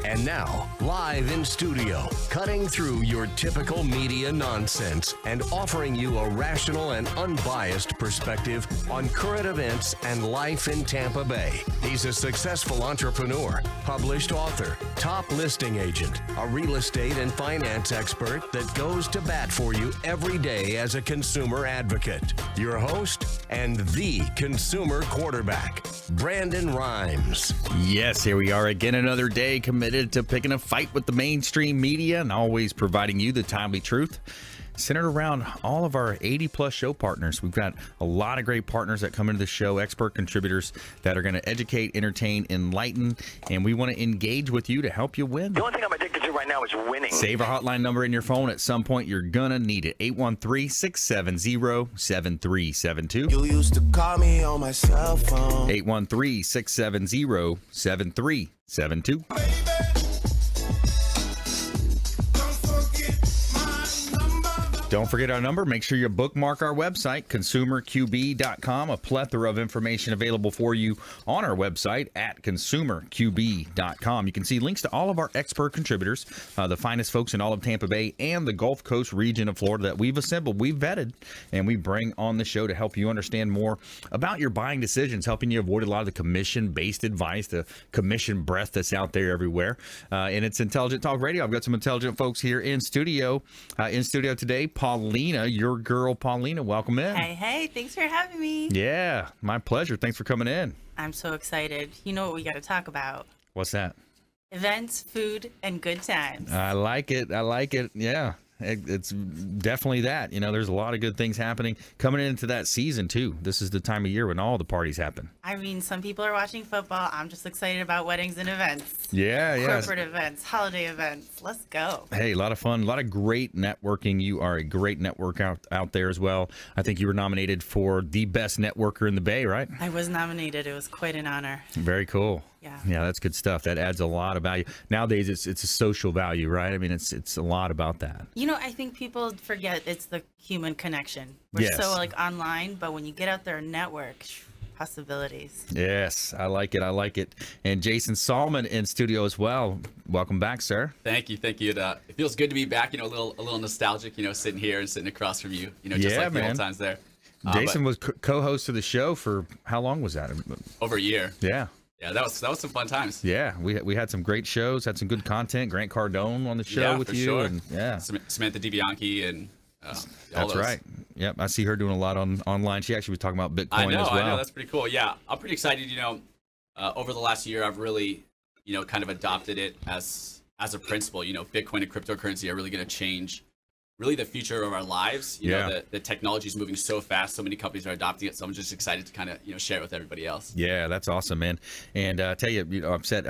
And now, live in studio, cutting through your typical media nonsense and offering you a rational and unbiased perspective on current events and life in Tampa Bay. He's a successful entrepreneur, published author, top listing agent, a real estate and finance expert that goes to bat for you every day as a consumer advocate. Your host and the consumer quarterback, Brandon Rhymes. Yes, here we are again, another day committed to picking a fight with the mainstream media and always providing you the timely truth centered around all of our 80-plus show partners. We've got a lot of great partners that come into the show, expert contributors that are going to educate, entertain, enlighten, and we want to engage with you to help you win. The only thing I'm addicted to right now is winning. Save our hotline number in your phone. At some point, you're going to need it. 813-670-7372. You used to call me on my cell phone. 813-670-7372. Don't forget our number. Make sure you bookmark our website, consumerqb.com. A plethora of information available for you on our website at consumerqb.com. You can see links to all of our expert contributors, the finest folks in all of Tampa Bay and the Gulf Coast region of Florida that we've assembled, we've vetted, and we bring on the show to help you understand more about your buying decisions, helping you avoid a lot of the commission-based advice, the commission breath that's out there everywhere. And it's Intelligent Talk Radio. I've got some intelligent folks here in studio. In studio today, Paulina, your girl Paulina, welcome in. Hey, thanks for having me. Yeah, my pleasure. Thanks for coming in. I'm so excited. You know what we got to talk about? What's that? Events, food, and good times. I like it. Yeah, it's definitely that. You know, there's a lot of good things happening coming into that season too. This is the time of year when all the parties happen. I mean, some people are watching football. I'm just excited about weddings and events. Yeah. Corporate events, holiday events. Let's go. Hey, a lot of fun, a lot of great networking. You are a great networker out there as well. I think you were nominated for the best networker in the Bay, right? I was nominated. It was quite an honor. Very cool. Yeah, that's good stuff. That adds a lot of value. Nowadays, it's a social value, right? I mean, it's a lot about that. You know, I think people forget it's the human connection. We're so like online, but when you get out there and network, possibilities. Yes, I like it. And Jason Sallman in studio as well. Welcome back, sir. Thank you. It feels good to be back. You know, a little nostalgic. You know, sitting here and sitting across from you. You know, just like the old times there. Jason was co-host of the show for how long was that? Over a year. Yeah. Yeah, that was some fun times. Yeah, we had some great shows, had some good content. Grant Cardone on the show with you, sure. And Samantha DiBianchi and that's right. Yep, I see her doing a lot online. She actually was talking about Bitcoin as well. I know, that's pretty cool. Yeah, I'm pretty excited. You know, over the last year, I've really, kind of adopted it as a principle. You know, Bitcoin and cryptocurrency are really going to change really the future of our lives. You know, the technology is moving so fast. So many companies are adopting it. So I'm just excited to kind of, share it with everybody else. Yeah, that's awesome, man. And I tell you, I've sat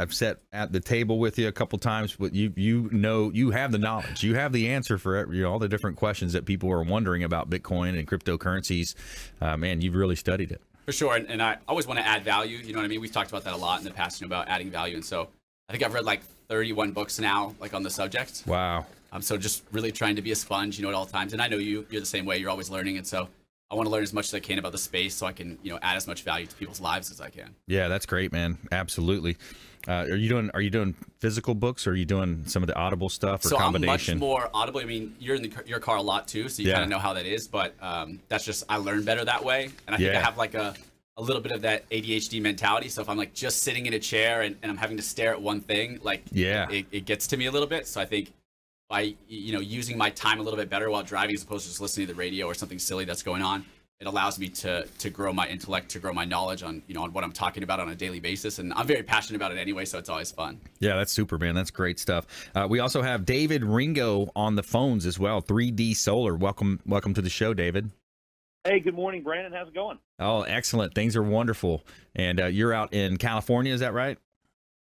at the table with you a couple times, but you have the knowledge. You have the answer for all the different questions that people are wondering about Bitcoin and cryptocurrencies. Man, you've really studied it. For sure. And I always want to add value. You know what I mean? We've talked about that a lot in the past, about adding value. And so I think I've read like 31 books now, like on the subject. Wow. So just really trying to be a sponge, at all times. And I know you're the same way. You're always learning. And so I want to learn as much as I can about the space so I can, add as much value to people's lives as I can. Yeah, that's great, man. Absolutely. Are you doing physical books, or are you doing some of the Audible stuff, or combination? I'm much more Audible. I mean, you're in your car a lot too, so you kind of know how that is. But that's just, I learn better that way. And I think I have like a little bit of that ADHD mentality. So if I'm like just sitting in a chair and I'm having to stare at one thing, like it gets to me a little bit. So I think by using my time a little bit better while driving, as opposed to just listening to the radio or something silly that's going on, it allows me to grow my intellect, to grow my knowledge on on what I'm talking about on a daily basis. And I'm very passionate about it anyway, so it's always fun. Yeah, that's super, man. That's great stuff. We also have David Ringo on the phones as well. 3D Solar. Welcome to the show, David. Hey, good morning, Brandon. How's it going? Oh, excellent. Things are wonderful. And you're out in California, is that right?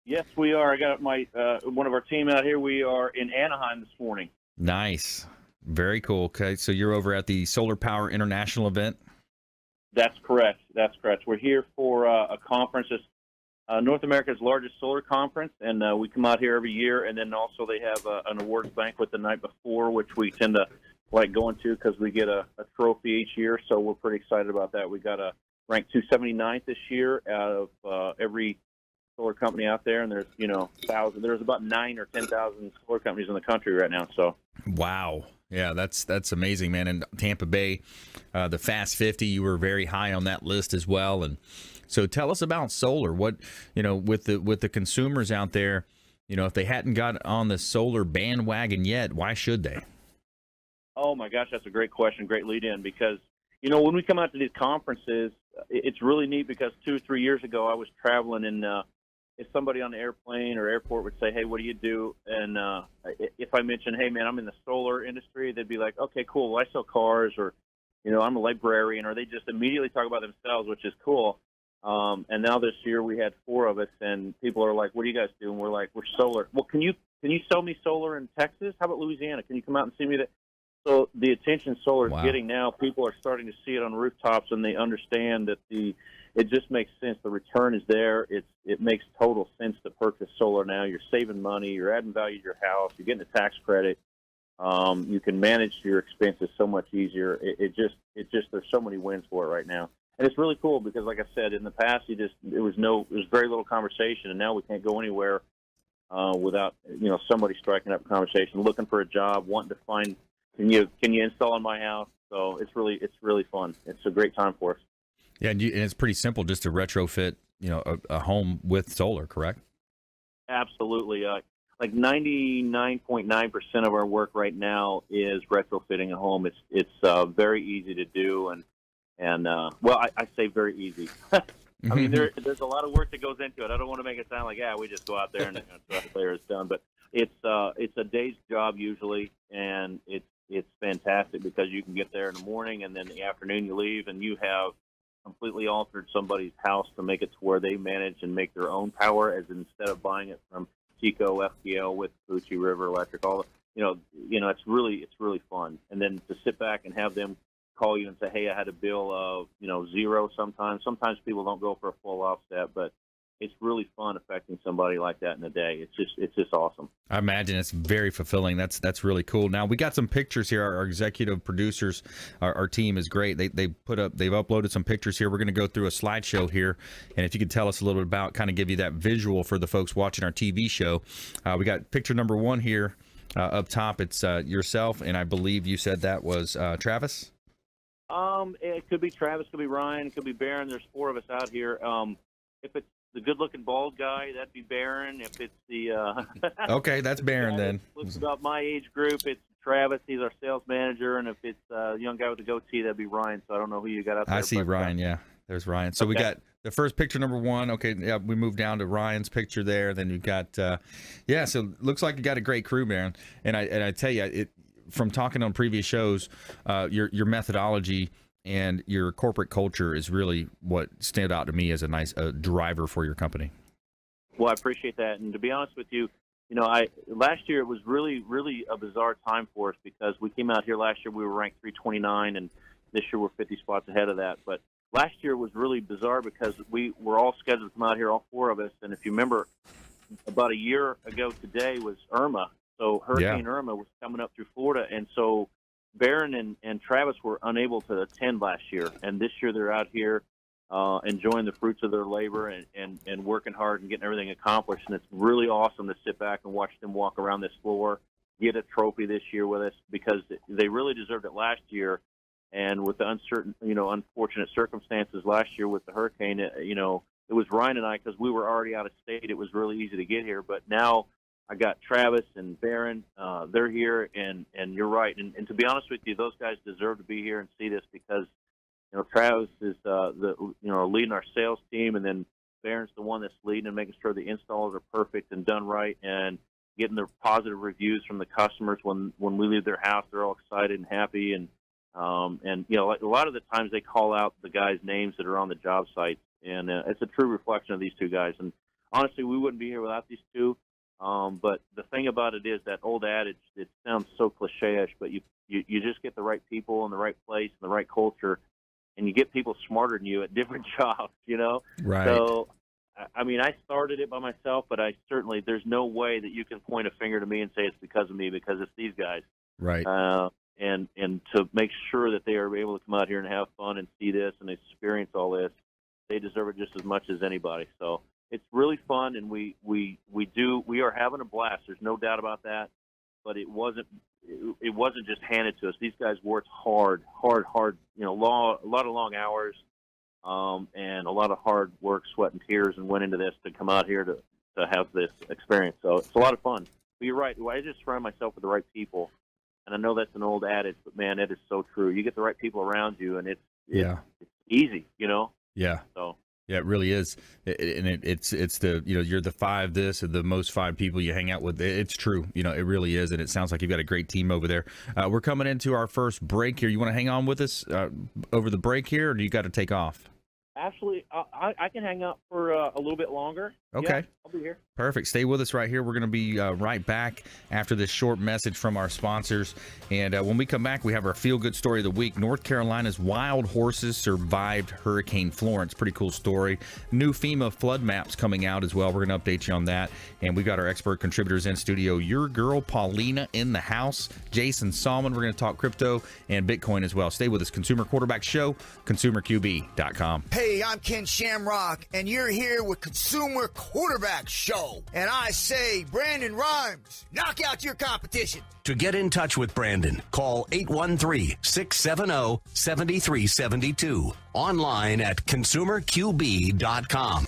Yes, we are. I got my one of our team out here. We are in Anaheim this morning. Nice. Very cool. Okay, so you're over at the Solar Power International event? That's correct. We're here for a conference. It's North America's largest solar conference, and we come out here every year. And then also they have an awards banquet the night before, which we tend to like going to because we get a trophy each year. So we're pretty excited about that. We got a ranked 279th this year out of every solar company out there, and there's thousands. There's about 9,000 or 10,000 solar companies in the country right now. So wow, yeah, that's amazing, man. And Tampa Bay, the Fast 50, you were very high on that list as well. And so tell us about solar. What with the consumers out there, if they hadn't got on the solar bandwagon yet, why should they? Oh my gosh, that's a great question, great lead in, because when we come out to these conferences, it's really neat because 2 or 3 years ago I was traveling, and if somebody on the airplane or airport would say, "Hey, what do you do?" and if I mentioned, "Hey man, I'm in the solar industry," they'd be like, "Okay, cool. Well, I sell cars," or "I'm a librarian," or they just immediately talk about themselves, which is cool. And now this year we had 4 of us, and people are like, "What do you guys do?" And we're like, "We're solar." Well, can you sell me solar in Texas? How about Louisiana? Can you come out and see me that? So the attention solar is getting now, people are starting to see it on rooftops, and they understand that it just makes sense. The return is there. It makes total sense to purchase solar now. You're saving money. You're adding value to your house. You're getting a tax credit. You can manage your expenses so much easier. It just there's so many wins for it right now. And it's really cool because, like I said, in the past, it was very little conversation, and now we can't go anywhere without somebody striking up a conversation, looking for a job, wanting to find, can you install in my house? So it's really fun. It's a great time for us. Yeah, and it's pretty simple just to retrofit a home with solar, correct? Absolutely. Like 99.9% of our work right now is retrofitting a home. It's very easy to do, and well, I say very easy. I mean, there's a lot of work that goes into it. I don't want to make it sound like, we just go out there and it's done. But it's a day's job usually, and it's fantastic because you can get there in the morning, and then in the afternoon you leave, and you have completely altered somebody's house to make it to where they manage and make their own power, as instead of buying it from Chico, FPL, with Fuji River Electric, all it's really fun. And then to sit back and have them call you and say, "Hey, I had a bill of zero." Sometimes people don't go for a full offset, but it's really fun affecting somebody like that in a day. It's just awesome. I imagine it's very fulfilling. That's really cool. Now we got some pictures here. Our executive producers, our team is great. They've uploaded some pictures here. We're going to go through a slideshow here, and if you could tell us a little bit about, kind of give you that visual for the folks watching our TV show. We got picture number 1 here up top. It's yourself, and I believe you said that was Travis. It could be Travis, could be Ryan, could be Barron. There's 4 of us out here. If it's the good-looking bald guy, that'd be Barron. If it's the okay, that's Barron then. Looks about my age group. It's Travis. He's our sales manager, and if it's a young guy with a goatee, that'd be Ryan. So I don't know who you got out there. I see Ryan. Yeah, there's Ryan. So we got the first picture, number 1. Okay, yeah, we moved down to Ryan's picture there. Then you got so it looks like you got a great crew, Barron. And I tell you, from talking on previous shows, your methodology and your corporate culture is really what stood out to me as a nice driver for your company. Well, I appreciate that. And to be honest with you, last year it was really, really a bizarre time for us because we came out here last year, we were ranked 329, and this year we're 50 spots ahead of that. But last year was really bizarre because we were all scheduled to come out here, all 4 of us. And if you remember, about a year ago today was Irma. So Hurricane Irma was coming up through Florida. And so Barron and Travis were unable to attend last year, and this year they're out here enjoying the fruits of their labor and working hard and getting everything accomplished. And it's really awesome to sit back and watch them walk around this floor, get a trophy this year with us, because they really deserved it last year. And with the unfortunate circumstances last year with the hurricane, it was Ryan and I, because we were already out of state. It was really easy to get here, but now I got Travis and Barron. They're here, and you're right. And to be honest with you, those guys deserve to be here and see this because, Travis is leading our sales team, and then Barron's the one that's leading and making sure the installs are perfect and done right, and getting the positive reviews from the customers when we leave their house. They're all excited and happy, and like a lot of the times they call out the guys' names that are on the job site, and it's a true reflection of these 2 guys. And honestly, we wouldn't be here without these 2. But the thing about it is that old adage, it sounds so cliche-ish, but you just get the right people in the right place and the right culture, and you get people smarter than you at different jobs, Right. So, I mean, I started it by myself, but there's no way that you can point a finger to me and say it's because of me, because it's these guys. Right. And to make sure that they are able to come out here and have fun and see this and experience all this, they deserve it just as much as anybody. So it's really fun, and we are having a blast. There's no doubt about that. But it wasn't just handed to us. These guys worked hard. A lot of long hours, and a lot of hard work, sweat, and tears, and went into this to come out here to have this experience. So it's a lot of fun. But you're right. I just surround myself with the right people, and I know that's an old adage, but man, it is so true. You get the right people around you, and it's easy. Yeah. So. Yeah, it really is, it's the you're the the most 5 people you hang out with. It's true, it really is, and it sounds like you've got a great team over there. We're coming into our first break here. You want to hang on with us over the break here, or do you got to take off? Actually, I can hang out for a little bit longer. Okay. Yeah, I'll be here. Perfect. Stay with us right here. We're going to be right back after this short message from our sponsors. And when we come back, we have our feel-good story of the week. North Carolina's wild horses survived Hurricane Florence. Pretty cool story. New FEMA flood maps coming out as well. We're going to update you on that. And we've got our expert contributors in studio. Your girl, Paulina, in the house. Jason Sallman. We're going to talk crypto and Bitcoin as well. Stay with us. Consumer Quarterback Show, ConsumerQB.com. Hey, I'm Ken Shamrock, and you're here with Consumer Quarterback Show. And I say, Brandon Rhymes, knock out your competition. To get in touch with Brandon, call 813-670-7372. Online at ConsumerQB.com.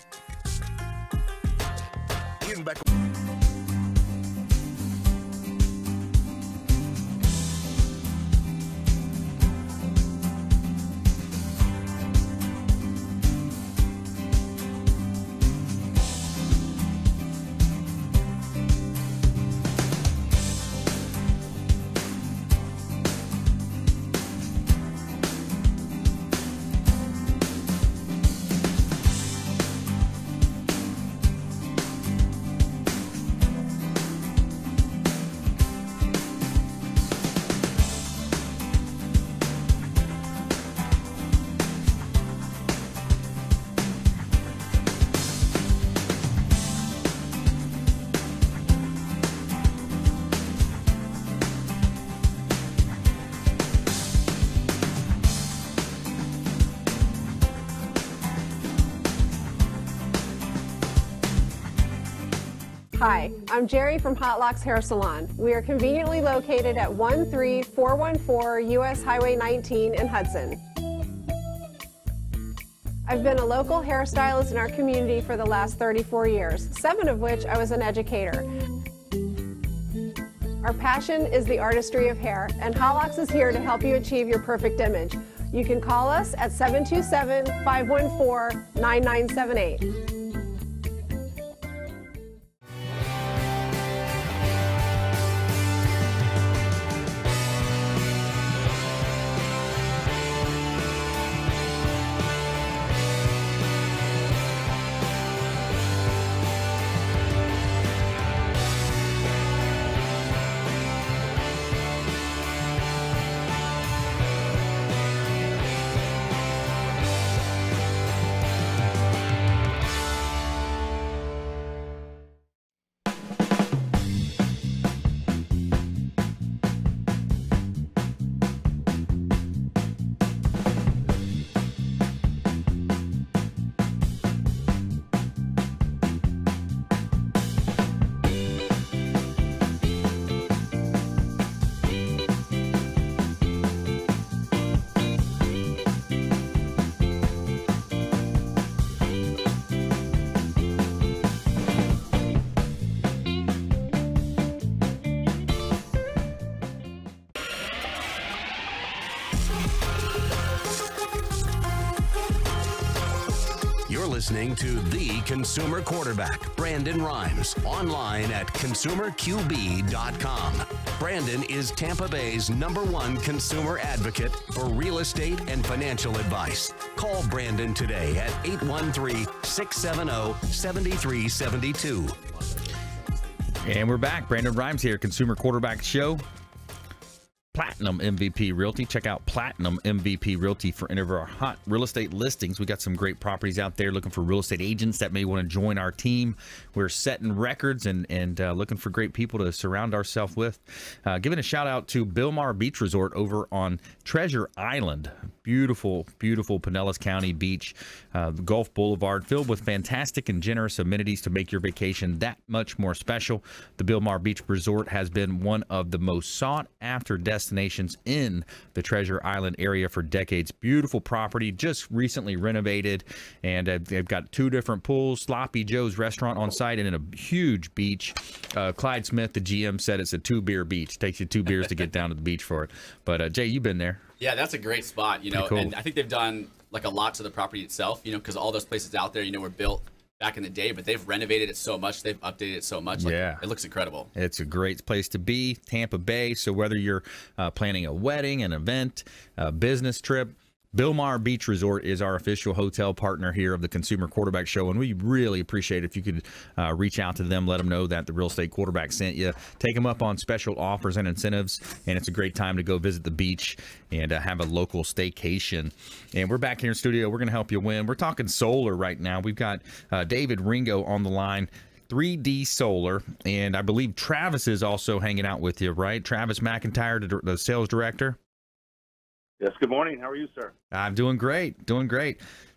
Hi, I'm Jerry from Hot Locks Hair Salon. We are conveniently located at 13414 US Highway 19 in Hudson. I've been a local hairstylist in our community for the last 34 years, 7 of which I was an educator. Our passion is the artistry of hair, and Hot Locks is here to help you achieve your perfect image. You can call us at 727-514-9978. Listening to the Consumer Quarterback, Brandon Rhymes, online at ConsumerQB.com. Brandon is Tampa Bay's #1 consumer advocate for real estate and financial advice. Call Brandon today at 813-670-7372. And we're back. Brandon Rhymes here, Consumer Quarterback Show. Platinum MVP Realty. Check out Platinum MVP Realty for any of our hot real estate listings. We got some great properties out there looking for real estate agents that may want to join our team. We're setting records and looking for great people to surround ourselves with. Giving a shout out to Bilmar Beach Resort over on Treasure Island. Beautiful, beautiful Pinellas County beach, Gulf Boulevard, filled with fantastic and generous amenities to make your vacation that much more special. The Bilmar Beach Resort has been one of the most sought-after destinations in the Treasure Island area for decades. Beautiful property, just recently renovated, and they've got 2 different pools, Sloppy Joe's restaurant on site, and in a huge beach. Clyde Smith, the GM, said it's a 2-beer beach. Takes you 2 beers to get down to the beach for it. But Jay, you've been there. Yeah, that's a great spot, cool. And I think they've done like a lot to the property itself, because all those places out there, were built back in the day, but they've renovated it so much, they've updated it so much. Yeah, it looks incredible. It's a great place to be, Tampa Bay. So whether you're planning a wedding, an event, a business trip, Bilmar Beach Resort is our official hotel partner here of the Consumer Quarterback Show, and we really appreciate it if you could reach out to them, let them know that the Real Estate Quarterback sent you, take them up on special offers and incentives, and it's a great time to go visit the beach and have a local staycation. And we're back here in studio. We're going to help you win. We're talking solar right now. We've got David Ringo on the line, 3D Solar, and I believe Travis is also hanging out with you, right? Travis McIntyre, the sales director. Yes, good morning. How are you, sir? I'm doing great,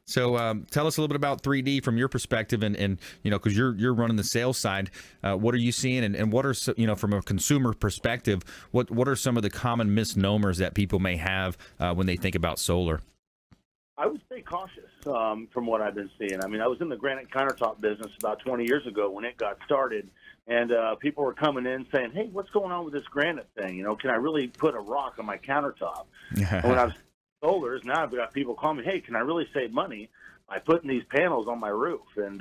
So tell us a little bit about 3D from your perspective, and because you're running the sales side. What are you seeing, and what are from a consumer perspective, what are some of the common misnomers that people may have when they think about solar? I would stay cautious from what I've been seeing. I mean, I was in the granite countertop business about 20 years ago when it got started, and people were coming in saying, "Hey, what's going on with this granite thing? Can I really put a rock on my countertop?" And when I was solars, now I've got people calling me, "Hey, can I really save money by putting these panels on my roof?" And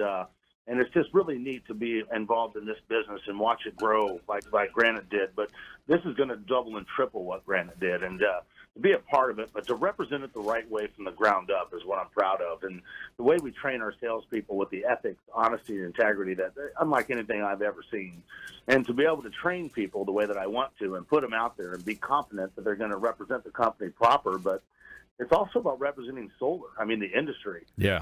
it's just really neat to be involved in this business and watch it grow like granite did. But this is going to double and triple what granite did, and to be a part of it, but to represent it the right way from the ground up is what I'm proud of. And the way we train our salespeople with the ethics, honesty, and integrity, that unlike anything I've ever seen. And to be able to train people the way that I want to and put them out there and be confident that they're going to represent the company proper. But it's also about representing solar. I mean, the industry. Yeah.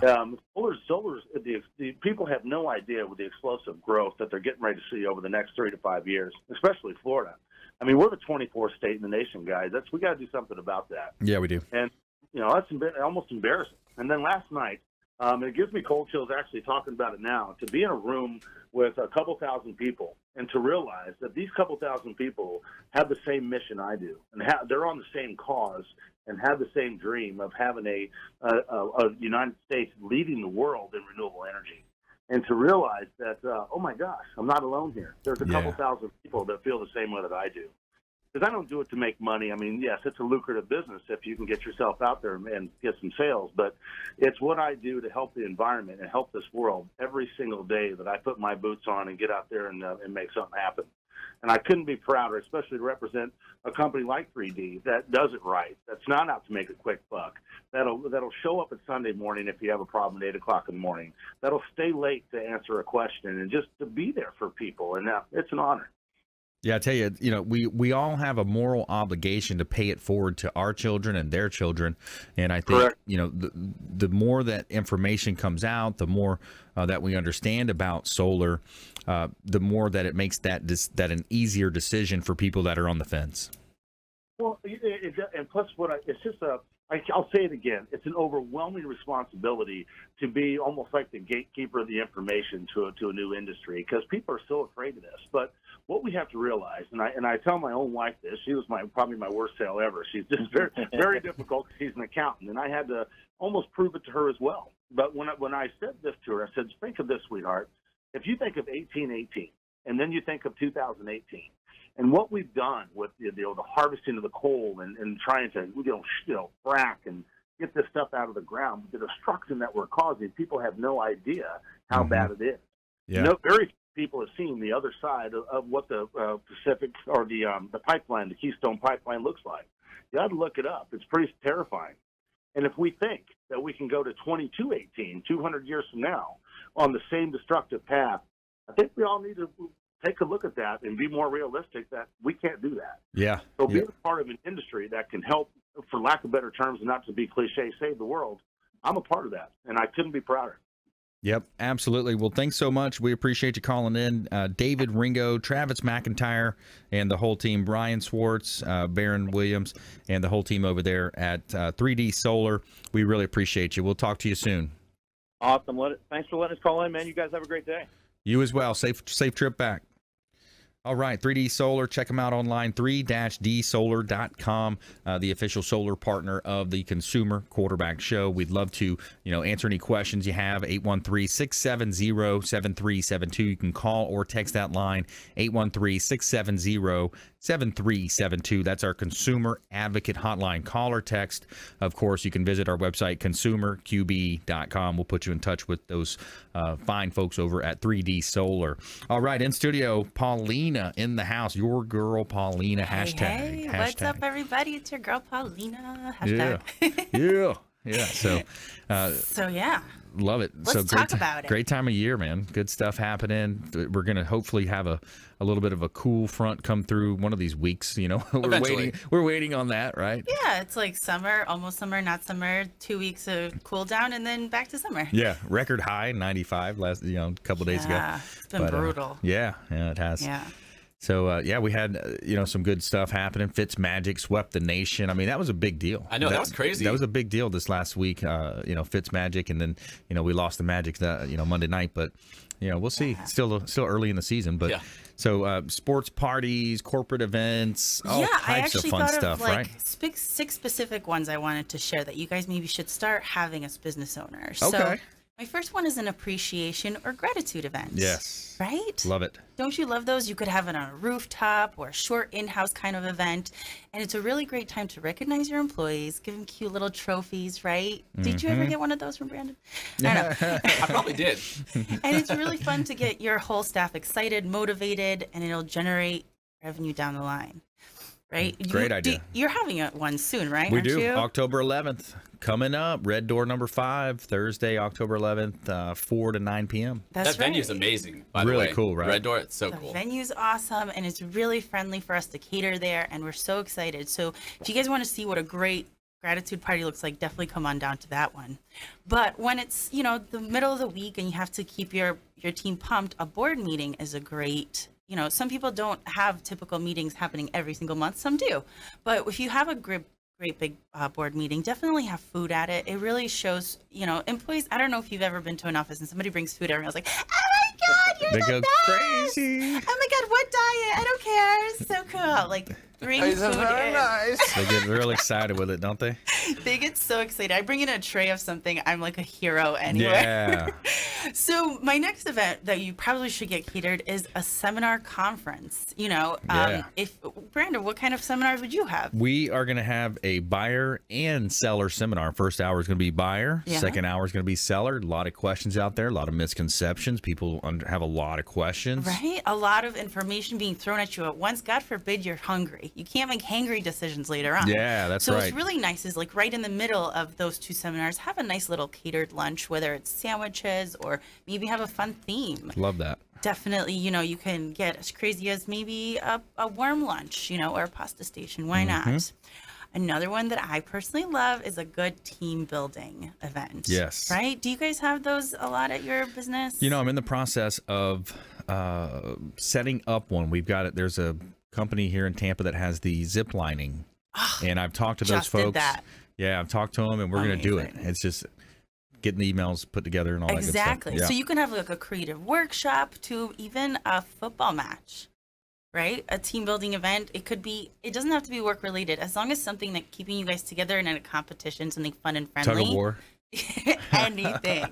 Solar's the people have no idea with the explosive growth that they're getting ready to see over the next 3 to 5 years, especially Florida. I mean, we're the 24th state in the nation, guys. We got to do something about that. Yeah, we do. And that's almost embarrassing. And then last night, it gives me cold chills actually talking about it now, to be in a room with a couple thousand people and to realize that these couple thousand people have the same mission I do, and they're on the same cause and have the same dream of having a United States leading the world in renewable energy. And to realize that, oh my gosh, I'm not alone here. There's a couple thousand people that feel the same way that I do. Because I don't do it to make money. I mean, yes, it's a lucrative business if you can get yourself out there and get some sales. But it's what I do to help the environment and help this world every single day that I put my boots on and get out there and make something happen. And I couldn't be prouder, especially to represent a company like 3D that does it right, that's not out to make a quick buck, that'll show up at Sunday morning if you have a problem at 8 o'clock in the morning, that'll stay late to answer a question and just to be there for people. And it's an honor. Yeah, I tell you, we all have a moral obligation to pay it forward to our children and their children. And I think, Correct. The more that information comes out, the more that we understand about solar, the more that it makes that an easier decision for people that are on the fence. Well, and plus I'll say it again. It's an overwhelming responsibility to be almost like the gatekeeper of the information to a new industry, because people are so afraid of this. But what we have to realize, and I tell my own wife this, she was probably my worst sale ever. She's just very, very difficult. She's an accountant, and I had to almost prove it to her as well. But when I said this to her, I said, think of this, sweetheart. If you think of 1818, and then you think of 2018, and what we've done with the harvesting of the coal and trying to frack and get this stuff out of the ground, the destruction that we're causing, people have no idea how bad it is. Yeah. Very few people have seen the other side of what the Pacific or the pipeline, the Keystone Pipeline, looks like. You got to look it up. It's pretty terrifying. And if we think that we can go to 2218, 200 years from now, on the same destructive path, I think we all need to take a look at that and be more realistic that we can't do that. Yeah. So being a part of an industry that can help, for lack of better terms, and not to be cliche, save the world, I'm a part of that, and I couldn't be prouder. Yep, absolutely. Well, thanks so much. We appreciate you calling in. David, Ringo, Travis McIntyre, and the whole team, Brian Swartz, Baron Williams, and the whole team over there at 3D Solar. We really appreciate you. We'll talk to you soon. Awesome. Thanks for letting us call in, man. You guys have a great day. You as well. Safe trip back. All right, 3D Solar. Check them out online, 3-dsolar.com, the official solar partner of the Consumer Quarterback Show. We'd love to, answer any questions you have, 813-670-7372. You can call or text that line, 813-670-7372. That's our Consumer Advocate Hotline. Call or text. Of course, you can visit our website, consumerqb.com. We'll put you in touch with those fine folks over at 3D Solar. All right, in studio, Paulina in the house. Your girl, Paulina. Hashtag. Hey, what's up, everybody? It's your girl, Paulina. Hashtag. Yeah. So yeah. Love it. Let's talk about it. Great time of year, man. Good stuff happening. We're going to hopefully have a little bit of a cool front come through one of these weeks. We're waiting on that, right? Yeah, it's like summer, almost summer, not summer. 2 weeks of cool down, and then back to summer. Yeah, record high 95 last a couple of days ago. Yeah, it's been brutal. Yeah, it has. Yeah. So, we had, some good stuff happening. Fitzmagic swept the nation. I mean, that was a big deal. I know, that was crazy. That was a big deal this last week, Fitzmagic, and then, we lost the Magic, Monday night. But, we'll see. Yeah. Still early in the season. But so sports parties, corporate events, all types of fun stuff, right? 6 specific ones I wanted to share that you guys maybe should start having as business owners. Okay. So, my first one is an appreciation or gratitude event. Yes. Right? Love it. Don't you love those? You could have it on a rooftop or a short in-house kind of event. And it's a really great time to recognize your employees, give them cute little trophies, right? Mm-hmm. Did you ever get one of those from Brandon? I know. I probably did. And it's really fun to get your whole staff excited, motivated, and it'll generate revenue down the line. Right? Great idea. You're having one soon, right? We Aren't do. You? October 11th. Coming up, Red Door number 5, Thursday, October 11th, 4 to 9 p.m. That's that venue's amazing, by the way. Really cool, right? Red Door, it's so cool. The venue's awesome, and it's really friendly for us to cater there, and we're so excited. So if you guys want to see what a great gratitude party looks like, definitely come on down to that one. But when it's, the middle of the week and you have to keep your team pumped, a board meeting is a great... some people don't have typical meetings happening every single month. Some do. But if you have a great big board meeting, definitely have food at it. It really shows, employees. I don't know if you've ever been to an office and somebody brings food, everyone's like, oh my God, you're they the go best. Crazy. Oh my God, what diet? I don't care. It's so cool. Like, bring food in. Nice. They get real excited with it, don't they? They get so excited. I bring in a tray of something. I'm like a hero anyway. Yeah. So my next event that you probably should get catered is a seminar conference. If Brandon, what kind of seminars would you have? We are going to have a buyer and seller seminar. First hour is going to be buyer. Yeah. Second hour is going to be seller. A lot of questions out there. A lot of misconceptions. People have a lot of questions. Right. A lot of information being thrown at you at once. God forbid you're hungry. You can't make hangry decisions later on. Yeah, that's right. So what's really nice is right in the middle of those two seminars, have a nice little catered lunch, whether it's sandwiches or maybe have a fun theme. Love that. Definitely, you can get as crazy as maybe a warm lunch, or a pasta station. Why not? Another one that I personally love is a good team building event. Yes. Right? Do you guys have those a lot at your business? I'm in the process of setting up one. We've got it. There's a company here in Tampa that has the zip lining. And I've talked to those folks. Did that. Yeah, I've talked to them, and we're going to do it. It's just getting the emails put together and all that good stuff. Exactly. So you can have a creative workshop to even a football match, right? A team building event. It doesn't have to be work related, as long as something that keeping you guys together and in a competition, something fun and friendly. Tug of war. Anything.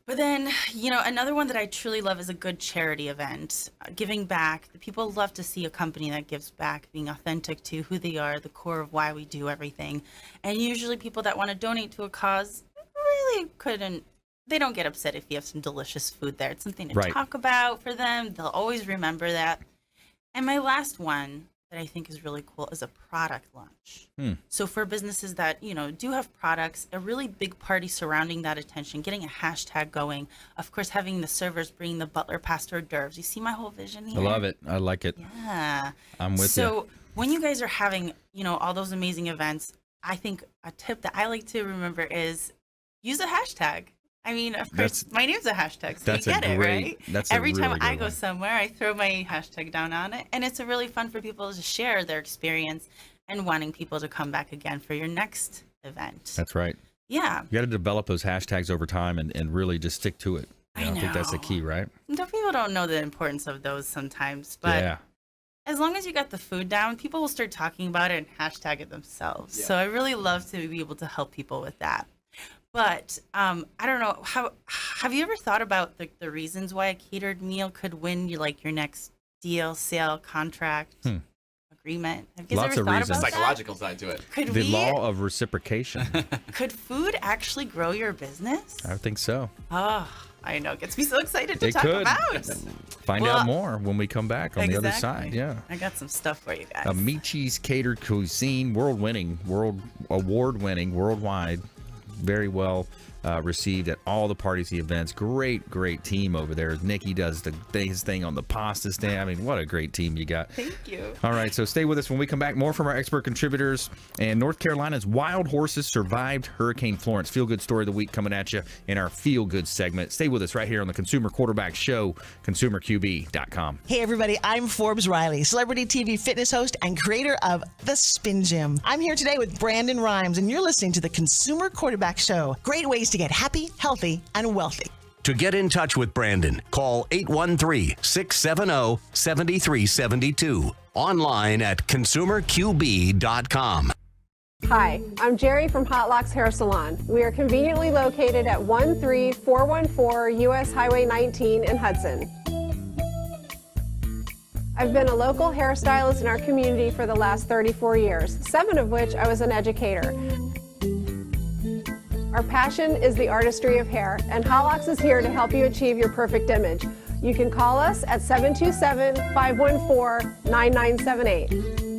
But then, another one that I truly love is a good charity event. Giving back. The people love to see a company that gives back, being authentic to who they are, the core of why we do everything. And usually people that want to donate to a cause really they don't get upset if you have some delicious food there. It's something to talk about for them. They'll always remember that. And my last one that I think is really cool is a product launch. So for businesses that, do have products, a really big party surrounding that attention, getting a hashtag going, of course, having the servers bring the butler past hors d'oeuvres. You see my whole vision here? I love it. I like it. Yeah. I'm with you. So when you guys are having, all those amazing events, I think a tip that I like to remember is use a hashtag. I mean, of course, my name's a hashtag, so you get it, right? Every time I go somewhere, I throw my hashtag down on it, and it's really fun for people to share their experience and wanting people to come back again for your next event. That's right. Yeah. You got to develop those hashtags over time and really just stick to it. I think that's the key, right? People don't know the importance of those sometimes, but as long as you got the food down, people will start talking about it and hashtag it themselves. So I really love to be able to help people with that. But I don't know, have you ever thought about the reasons why a catered meal could win your next deal, sale, contract, agreement? Have you Lots ever of thought reasons. about Psychological side to it. The law of reciprocation. Could food actually grow your business? I think so. Oh, I know. It gets me so excited to talk about. Find out more when we come back on the other side. Yeah. I got some stuff for you guys. Amicis Catered Cuisine, world award-winning, worldwide. Very well received at all the parties, the events. Great team over there. Nikki does his thing on the pasta stand. I mean, what a great team you got. Thank you. All right, so stay with us when we come back. More from our expert contributors. And North Carolina's wild horses survived Hurricane Florence. Feel Good Story of the Week coming at you in our Feel Good segment. Stay with us right here on the Consumer Quarterback Show, ConsumerQB.com. Hey, everybody. I'm Forbes Riley, celebrity TV fitness host and creator of The Spin Gym. I'm here today with Brandon Rhymes, and you're listening to the Consumer Quarterback Show. Great ways to get happy, healthy, and wealthy. To get in touch with Brandon, call 813-670-7372. Online at ConsumerQB.com. Hi, I'm Jerry from Hot Locks Hair Salon. We are conveniently located at 13414 US Highway 19 in Hudson. I've been a local hairstylist in our community for the last 34 years, 7 of which I was an educator. Our passion is the artistry of hair, and Hot Locks is here to help you achieve your perfect image. You can call us at 727-514-9978.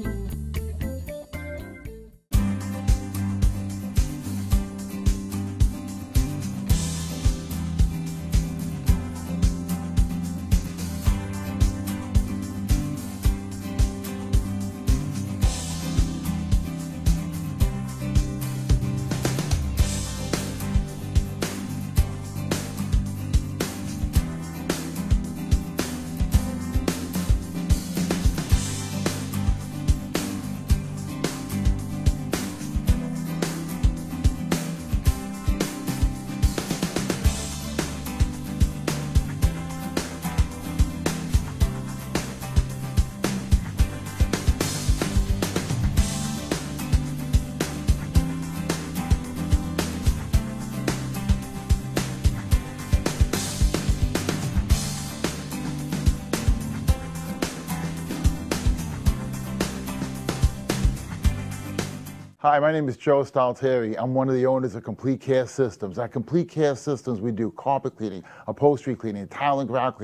Hi, my name is Joe Stalteri. I'm one of the owners of Complete Care Systems. At Complete Care Systems, we do carpet cleaning, upholstery cleaning, tile and grout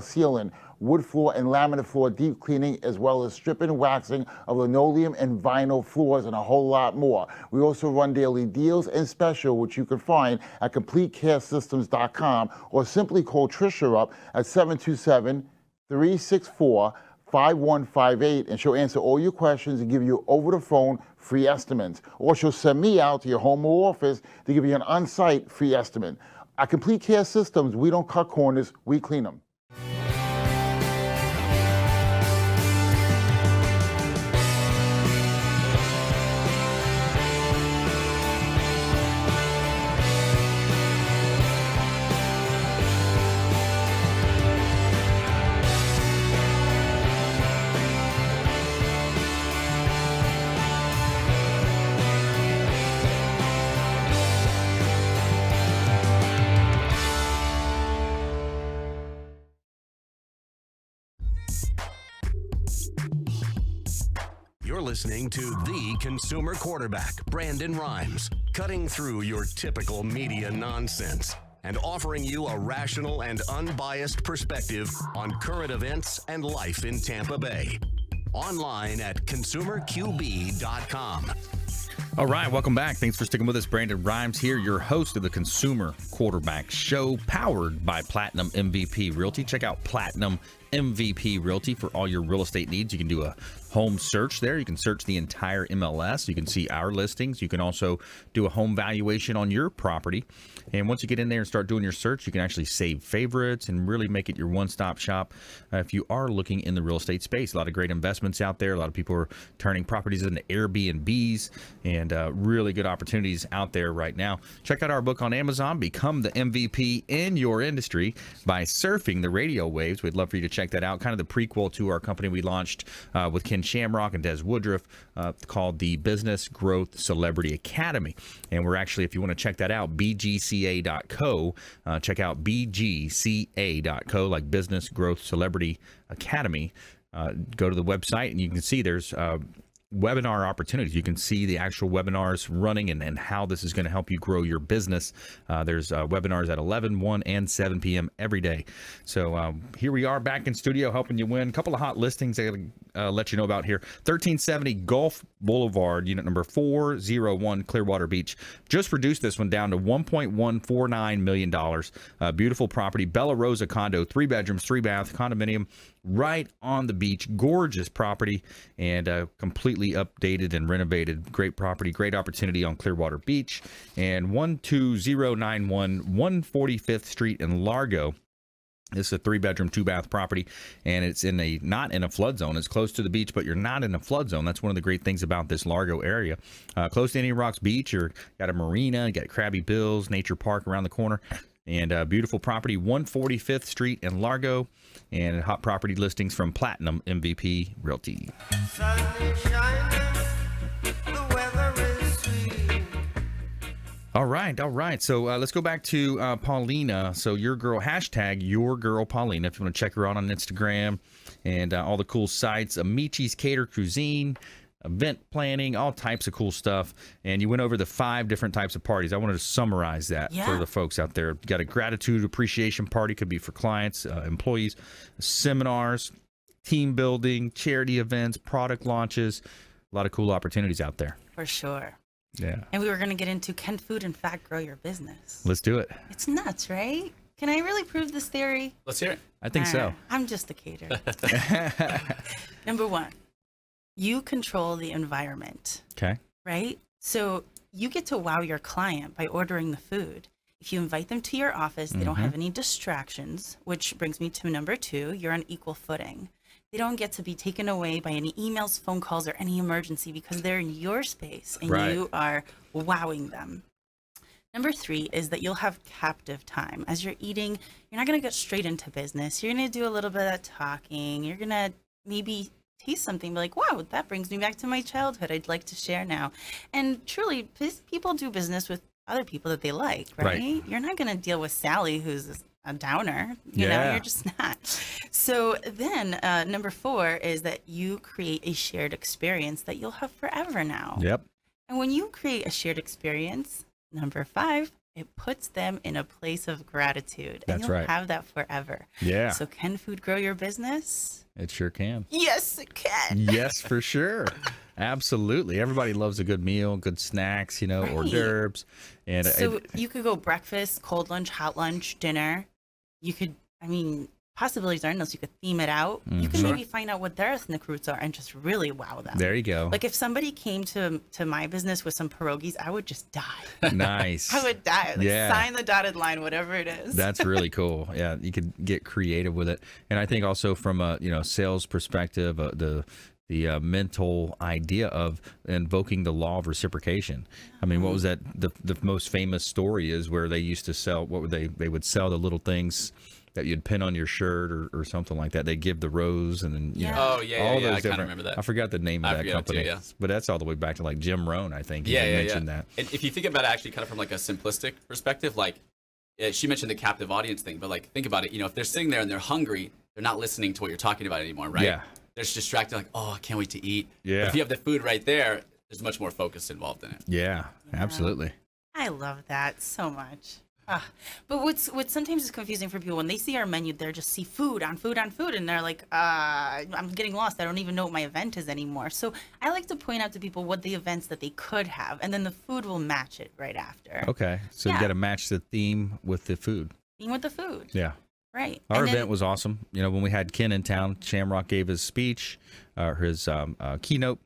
sealing, wood floor and laminate floor deep cleaning, as well as stripping and waxing of linoleum and vinyl floors, and a whole lot more. We also run daily deals and special, which you can find at CompleteCareSystems.com, or simply call Tricia up at 727-364-5158, and she'll answer all your questions and give you over the phone free estimates. Or she'll send me out to your home or office to give you an on-site free estimate. At Complete Care Systems, we don't cut corners, we clean them. You're listening to the Consumer Quarterback, Brandon Rhymes, cutting through your typical media nonsense and offering you a rational and unbiased perspective on current events and life in Tampa Bay. online at consumerqb.com. All right, welcome back. Thanks for sticking with us. Brandon Rhymes here, your host of the Consumer Quarterback Show, powered by Platinum MVP Realty. Check out Platinum MVP Realty for all your real estate needs. You can do a home search there. You can search the entire MLS. You can see our listings. You can also do a home valuation on your property. And once you get in there and start doing your search, you can actually save favorites and really make it your one-stop shop if you are looking in the real estate space. A lot of great investments out there. A lot of people are turning properties into Airbnbs, and really good opportunities out there right now. Check out our book on Amazon, Become the MVP in Your Industry by Surfing the Radio Waves. We'd love for you to check that out. Kind of the prequel to our company we launched with Ken Shamrock and Des Woodruff called the Business Growth Celebrity Academy. And we're actually, if you want to check that out, bgca.co. Check out bgca.co, like Business Growth Celebrity Academy. Go to the website and you can see there's webinar opportunities. You can see the actual webinars running and how this is going to help you grow your business. There's webinars at 11, 1, and 7 p.m. every day. So here we are back in studio helping you win. A couple of hot listings I got to let you know about here. 1370 Gulf Boulevard, unit number 401, Clearwater Beach. Just reduced this one down to $1.149 million. Beautiful property. Bella Rosa condo, 3 bedrooms, 3 bath, condominium, right on the beach. Gorgeous property and completely updated and renovated. Great property, great opportunity on Clearwater Beach. And 12091 145th Street in Largo. This is a 3-bedroom, 2-bath property, and it's not in a flood zone. It's close to the beach, but you're not in a flood zone. That's one of the great things about this Largo area. Close to Indian Rocks Beach, you've got a marina, you got Krabby Bills, Nature Park around the corner, and beautiful property, 145th Street in Largo, and hot property listings from Platinum MVP Realty. All right. So let's go back to Paulina. So your girl, hashtag your girl Paulina, if you want to check her out on Instagram and all the cool sites, Amicis Catering Cuisine, event planning, all types of cool stuff. And you went over the 5 different types of parties. I wanted to summarize that for the folks out there. You got a gratitude appreciation party, could be for clients, employees, seminars, team building, charity events, product launches, a lot of cool opportunities out there. For sure. Yeah. And we were going to get into, can food in fact grow your business? Let's do it. It's nuts, right? Can I really prove this theory? Let's hear it. I think so. I'm just a caterer. Number 1, you control the environment. Okay. Right? So you get to wow your client by ordering the food. If you invite them to your office, they don't have any distractions, which brings me to number 2, you're on equal footing. They don't get to be taken away by any emails, phone calls, or any emergency because they're in your space and you are wowing them. Number 3 is that you'll have captive time. As you're eating, you're not going to get straight into business. You're going to do a little bit of talking. You're going to maybe taste something, be like, wow, that brings me back to my childhood. I'd like to share now. And truly, people do business with other people that they like, right? You're not going to deal with Sally, who's a downer, you know, you're just not. So then number 4 is that you create a shared experience that you'll have forever now. Yep. And when you create a shared experience, number 5, it puts them in a place of gratitude. And you'll have that forever. Yeah. So can food grow your business? It sure can. Yes, it can. Yes, for sure. Absolutely. Everybody loves a good meal, good snacks, you know, hors d'oeuvres. And so you could go breakfast, cold lunch, hot lunch, dinner. You could, I mean, possibilities are endless. You could theme it out. You could maybe find out what their ethnic roots are and just really wow them. There you go. Like if somebody came to my business with some pierogies, I would just die. Nice. I would die. Like sign the dotted line, whatever it is. That's really cool. Yeah, you could get creative with it. And I think also from a sales perspective, the mental idea of invoking the law of reciprocation. I mean, what was that? The most famous story is where they used to sell, they would sell the little things that you'd pin on your shirt or something like that. They give the rose and then, you know, all those I different, kind of remember that. I forgot the name of that company, but that's all the way back to like Jim Rohn, I think. He mentioned that. And if you think about it actually kind of from like a simplistic perspective, like she mentioned the captive audience thing, but like think about it, if they're sitting there and they're hungry, they're not listening to what you're talking about anymore, right? Yeah. They're just distracted, like, oh, I can't wait to eat. Yeah. But if you have the food right there, there's much more focus involved in it. Yeah, absolutely. I love that so much. But what sometimes is confusing for people when they see our menu, they're just see food on food on food, and they're like, I'm getting lost. I don't even know what my event is anymore. So I like to point out to people what the events that they could have, and then the food will match it right after. Okay, so you got to match the theme with the food. Theme with the food. Yeah. Right. Our event was awesome. You know, when we had Ken in town, Shamrock gave his speech, his keynote.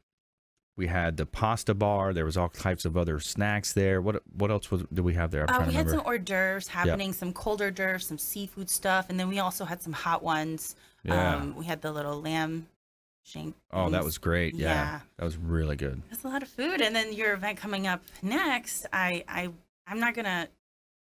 We had the pasta bar. There was all types of other snacks there. What else did we have there? We had some hors d'oeuvres happening, some cold hors d'oeuvres, some seafood stuff, and then we also had some hot ones. Yeah. We had the little lamb shank. Oh, that was great. Yeah. That was really good. That's a lot of food. And then your event coming up next, I'm not going to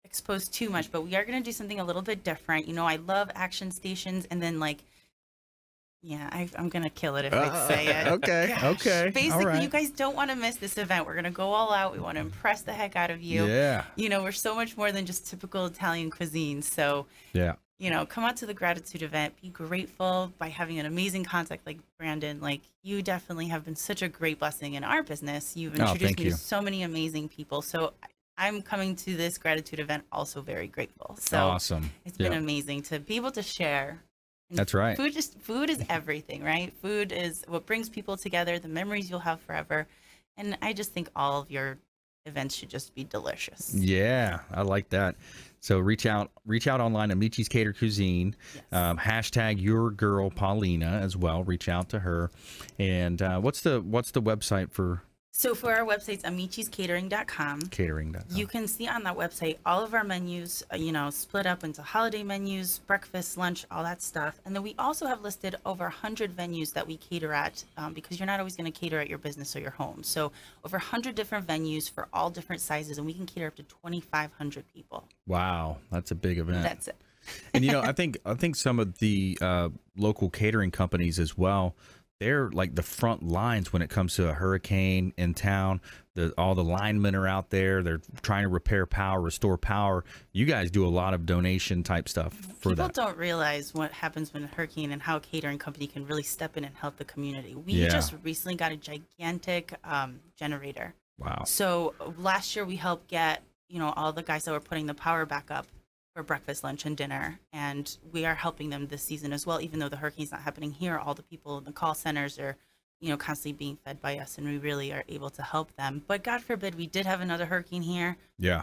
expose too much, but we are going to do something a little bit different. You know, I love action stations, and then I'm going to kill it if I say it. Okay. Gosh. Okay. Basically, you guys don't want to miss this event. We're going to go all out. We want to impress the heck out of you. Yeah. You know, we're so much more than just typical Italian cuisine. So, yeah. You know, come out to the gratitude event. Be grateful by having an amazing contact like Brandon. Like, you definitely have been such a great blessing in our business. You've introduced me to so many amazing people. So I'm coming to this gratitude event also very grateful. So awesome. It's been amazing to be able to share. And that's right. Food is everything, right? Food is what brings people together, the memories you'll have forever. And I just think all of your events should just be delicious. Yeah, I like that. So reach out online, Amicis Catered Cuisine, hashtag your girl Paulina as well. Reach out to her. And what's the website for? So for our website's amiciscatering.com. Catering.com. You can see on that website all of our menus, split up into holiday menus, breakfast, lunch, all that stuff. And then we also have listed over 100 venues that we cater at because you're not always going to cater at your business or your home. So over 100 different venues for all different sizes, and we can cater up to 2,500 people. Wow, that's a big event. That's it. And I think some of the local catering companies as well, they're like the front lines when it comes to a hurricane in town. All the linemen are out there. They're trying to repair power, restore power. You guys do a lot of donation type stuff for that. People don't realize what happens when a hurricane and how a catering company can really step in and help the community. We just recently got a gigantic generator. Wow. So last year we helped get, all the guys that were putting the power back up for breakfast, lunch, and dinner, and we are helping them this season as well. Even though the hurricane's not happening here, all the people in the call centers are, constantly being fed by us, and we really are able to help them. But God forbid we did have another hurricane here,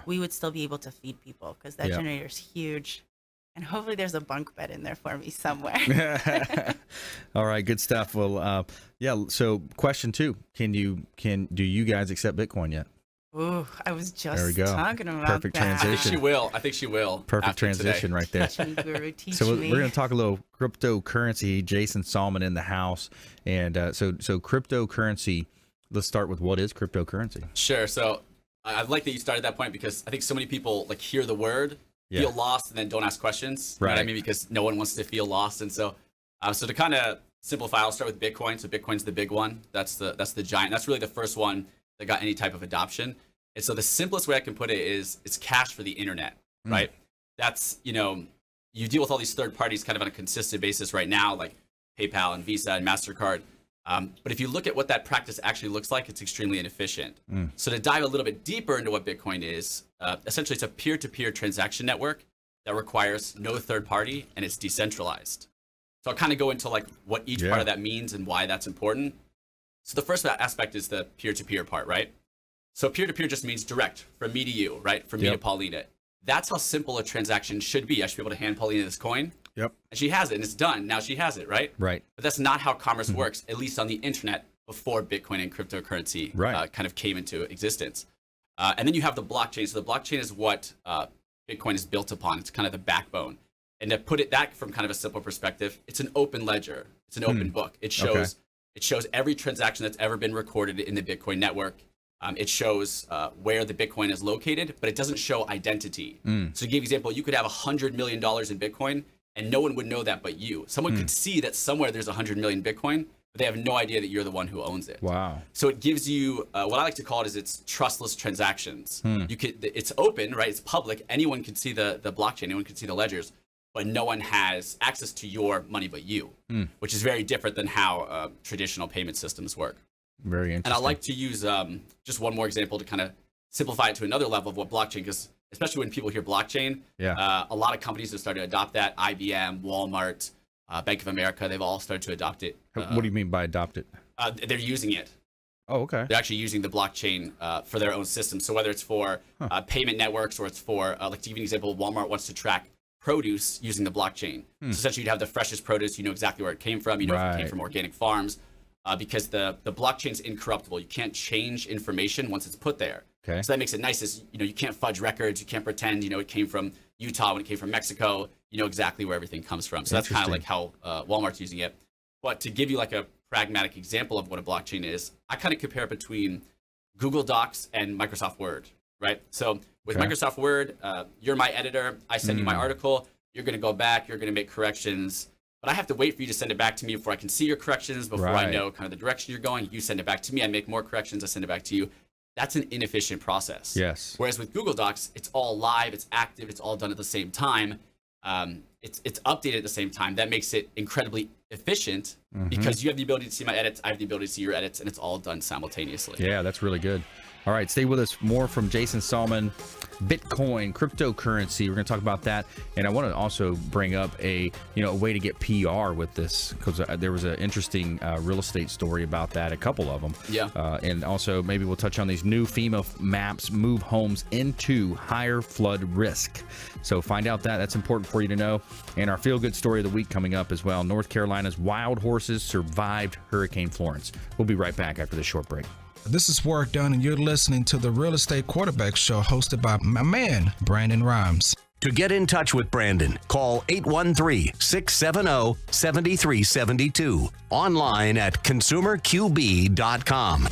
we would still be able to feed people because that generator is huge, and hopefully there's a bunk bed in there for me somewhere. All right, good stuff. Well, So question 2: do you guys accept Bitcoin yet? Ooh, I was just talking about Perfect that. transition. I think she will. Perfect transition today. Right there. Teach me, Guru, teach so me. We're going to talk a little cryptocurrency. Jason Sallman in the house. And so cryptocurrency, let's start with what is cryptocurrency? Sure. So I like that you started that point because I think so many people hear the word, feel lost, and then don't ask questions. Right. You know what I mean? Because no one wants to feel lost. And so to kind of simplify, I'll start with Bitcoin. So Bitcoin's the big one. That's the giant. That's really the first one that got any type of adoption. And so the simplest way I can put it is it's cash for the internet, right? That's, you deal with all these third parties kind of on a consistent basis right now, like PayPal and Visa and MasterCard. But if you look at what that practice actually looks like, it's extremely inefficient. So to dive a little bit deeper into what Bitcoin is, essentially it's a peer-to-peer transaction network that requires no third party, and it's decentralized. So I'll kind of go into what each part of that means and why that's important. So the first aspect is the peer-to-peer part, right? So peer-to-peer just means direct, from me to you, right? From me to Paulina. That's how simple a transaction should be. I should be able to hand Paulina this coin. Yep. And she has it, and it's done. Now she has it, right? Right. But that's not how commerce works, at least on the internet, before Bitcoin and cryptocurrency kind of came into existence. And then you have the blockchain. So the blockchain is what Bitcoin is built upon. It's kind of the backbone. And to put it that from kind of a simple perspective, it's an open ledger. It's an open book. It shows every transaction that's ever been recorded in the Bitcoin network. It shows where the Bitcoin is located, but it doesn't show identity. So to give you an example, you could have $100 million in Bitcoin, and no one would know that but you. Someone could see that somewhere there's 100 million Bitcoin, but they have no idea that you're the one who owns it. Wow. So it gives you, what I like to call it is it's trustless transactions. It's open, right? It's public. Anyone can see the blockchain. Anyone can see the ledgers, but no one has access to your money but you, which is very different than how traditional payment systems work. Very interesting. And I like to use just one more example to kind of simplify it to another level of what blockchain, because especially when people hear blockchain. Yeah. A lot of companies have started to adopt that. IBM, Walmart, Bank of America, they've all started to adopt it. What do you mean by adopt it? They're using it. Oh, okay. They're actually using the blockchain for their own system. So whether it's for payment networks or it's for, like to give you an example, Walmart wants to track produce using the blockchain. So essentially you'd have the freshest produce, you know exactly where it came from, you know if it came from organic farms, because the blockchain's incorruptible. You can't change information once it's put there. Okay. So that makes it nice is, you know, you can't fudge records, you can't pretend, you know, it came from Utah when it came from Mexico, you know exactly where everything comes from. So that's kind of like how Walmart's using it. But to give you like a pragmatic example of what a blockchain is, I kind of compare it between Google Docs and Microsoft Word, right? So with Microsoft Word, you're my editor, I send you my article, you're going to go back, you're going to make corrections, but I have to wait for you to send it back to me before I can see your corrections, before I know kind of the direction you're going. You send it back to me, I make more corrections, I send it back to you. That's an inefficient process. Yes. Whereas with Google Docs, it's all live, it's active, it's all done at the same time. It's updated at the same time. That makes it incredibly efficient because you have the ability to see my edits, I have the ability to see your edits, and it's all done simultaneously. Yeah, that's really good. All right, stay with us. More from Jason Sallman, Bitcoin, cryptocurrency. We're going to talk about that, and I want to also bring up a way to get PR with this, because there was an interesting real estate story about that, a couple of them. Yeah. And also maybe we'll touch on these new FEMA maps move homes into higher flood risk. So find out that. That's important for you to know. And our feel-good story of the week coming up as well. North Carolina's wild horses survived Hurricane Florence. We'll be right back after this short break. This is Work Done, and you're listening to the Real Estate Quarterback Show hosted by my man, Brandon Rhymes. To get in touch with Brandon, call 813-670-7372. Online at consumerqb.com.